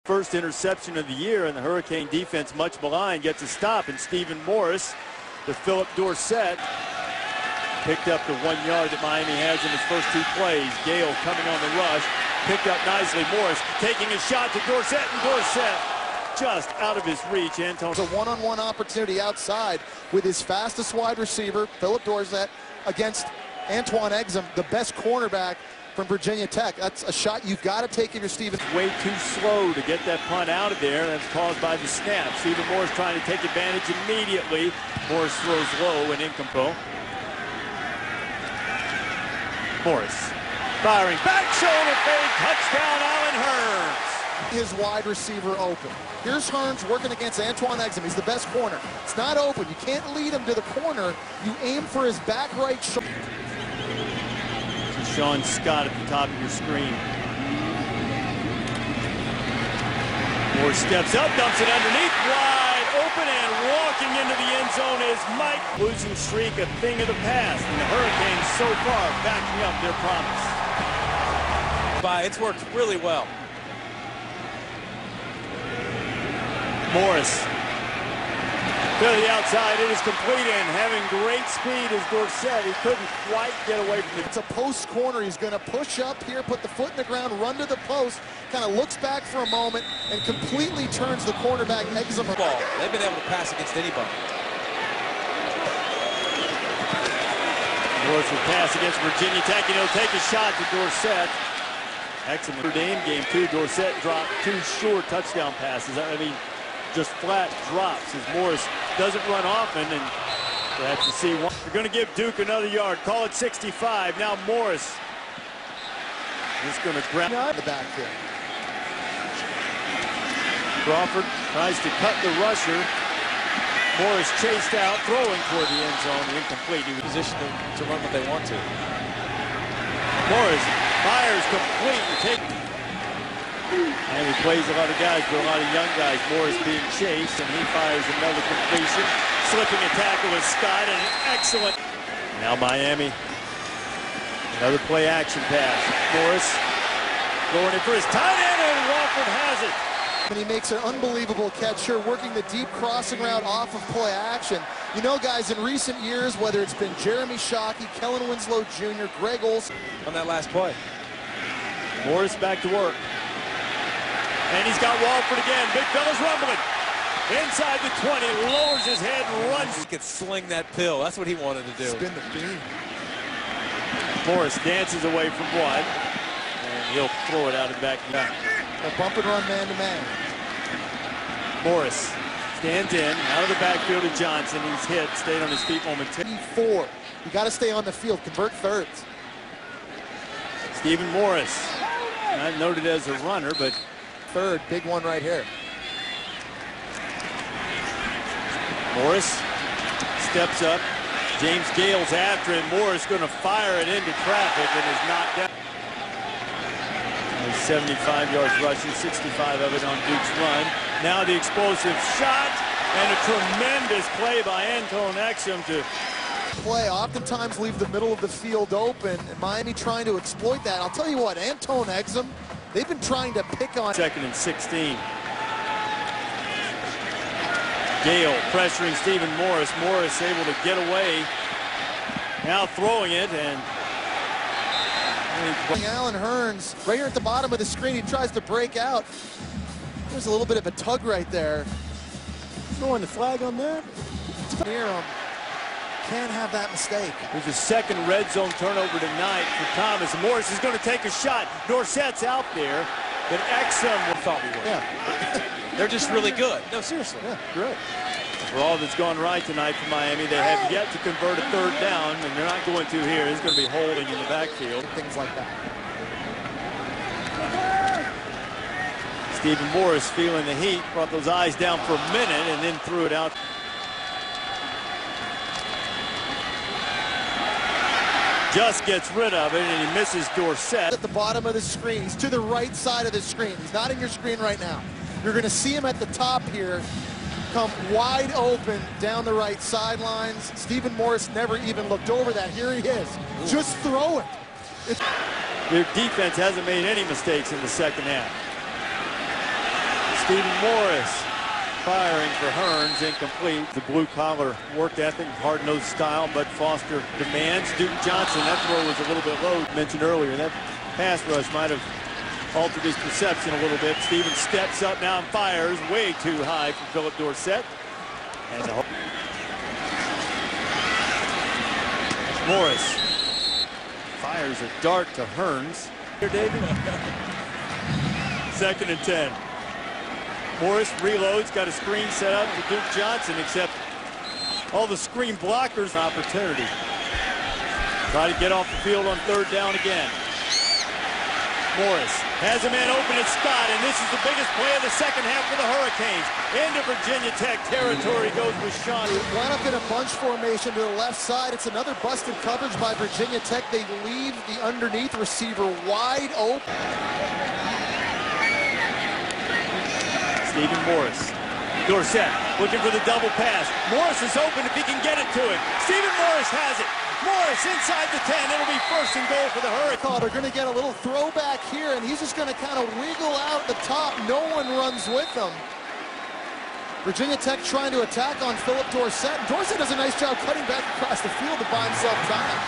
First interception of the year, and the Hurricane defense, much maligned, gets a stop. And Stephen Morris, the Philip Dorsett, picked up the 1 yard that Miami has in his first 2 plays. Gale coming on the rush, picked up nicely. Morris taking a shot to Dorsett, and Dorsett just out of his reach. Anton. It's a one-on-one opportunity outside with his fastest wide receiver, Philip Dorsett, against Antwone Exum, the best cornerback from Virginia Tech. That's a shot you've got to take in your Stephen. Way too slow to get that punt out of there. That's caused by the snap. Stephen Morris trying to take advantage immediately. Morris throws low and incomplete. Morris firing back shoulder fade, touchdown Allen Hurns. His wide receiver open. Here's Hurns working against Antwone Exum. He's the best corner. It's not open. You can't lead him to the corner. You aim for his back right shoulder. Sean Scott at the top of your screen. Moore steps up, dumps it underneath, wide open, and walking into the end zone is Mike. Losing streak, a thing of the past, and the Hurricanes so far backing up their promise. It's worked really well. Morris to the outside, it is complete, and having great speed as Dorsett, he couldn't quite get away from it. It's a post corner. He's going to push up here, put the foot in the ground, run to the post, kind of looks back for a moment, and completely turns the cornerback Exum. Ball. They've been able to pass against anybody. Morris will pass against Virginia Tech, and he'll take a shot to Dorsett. Excellent game too. Dorsett dropped 2 short touchdown passes. I mean, just flat drops as Morris doesn't run often, and we'll have to see one. They're going to give Duke another yard. Call it 65. Now Morris is going to grab the backfield. Crawford tries to cut the rusher. Morris chased out, throwing toward the end zone, incomplete. He was Positioned to run what they want to. Morris fires complete and takes. And he plays a lot of guys, but a lot of young guys. Morris being chased, and he fires another completion. Slipping a tackle with Scott, and an excellent. Now Miami. Another play action pass. Morris going in for his tight end, and Wofford has it. And he makes an unbelievable catch here, working the deep crossing route off of play action. You know, guys, in recent years, whether it's been Jeremy Shockey, Kellen Winslow Jr., Greg Olson. On that last play. Morris back to work. And he's got Walford again. Big fella's rumbling. Inside the 20, lowers his head and runs. He could sling that pill. That's what he wanted to do. Spin the beam. Morris dances away from Watt, and he'll throw it out of the back. A bump and run man-to-man. Morris stands in, out of the backfield to Johnson. He's hit, stayed on his feet momentarily. 4. You got to stay on the field, convert thirds. Stephen Morris, not noted as a runner, but third, big one right here. Morris steps up. James Gale's after him. Morris going to fire it into traffic and is knocked down. 75 yards rushing, 65 of it on Duke's run. Now the explosive shot and a tremendous play by Antwone Exum to play. Oftentimes leave the middle of the field open, and Miami trying to exploit that. I'll tell you what, Antwone Exum, they've been trying to pick on. 2nd and 16. Gale pressuring Stephen Morris. Morris able to get away. Now throwing it, and Allen Hurns right here at the bottom of the screen. He tries to break out. There's a little bit of a tug right there. Throwing the flag on that. Near him. Can't have that mistake. There's a second red zone turnover tonight for Thomas. Morris is going to take a shot. Dorsett's out there, but Exum thought we were. Yeah. They're just really good. No, seriously. Yeah, great. For all that's gone right tonight for Miami, they have yet to convert a 3rd down, and they're not going to here. It's going to be holding in the backfield. Things like that. Stephen Morris feeling the heat, brought those eyes down for a minute, and then threw it out. Just gets rid of it, and he misses Dorsett. At the bottom of the screen. He's to the right side of the screen. He's not in your screen right now. You're going to see him at the top here, come wide open down the right sidelines. Stephen Morris never even looked over that. Here he is. Just throw it. Their defense hasn't made any mistakes in the second half. Stephen Morris firing for Hearns, incomplete. The blue-collar work ethic, hard-nosed style, but Foster demands. Duke Johnson, that throw was a little bit low, mentioned earlier. That pass rush might have altered his perception a little bit. Stephen steps up now and fires way too high for Philip Dorsett. And Morris fires a dart to Hearns. Here, David. 2nd and 10. Morris reloads, got a screen set up for Duke Johnson, except all the screen blockers. Opportunity. Try to get off the field on 3rd down again. Morris has a man open at Scott, and this is the biggest play of the 2nd half for the Hurricanes. Into Virginia Tech territory goes with Sean. Line up in a bunch formation to the left side. It's another busted coverage by Virginia Tech. They leave the underneath receiver wide open. Stephen Morris. Dorsett looking for the double pass. Morris is open if he can get it to him. Stephen Morris has it. Morris inside the 10. It'll be 1st and goal for the Hurricanes. They're going to get a little throwback here, and he's just going to kind of wiggle out the top. No one runs with him. Virginia Tech trying to attack on Philip Dorsett. Dorsett does a nice job cutting back across the field to buy himself time.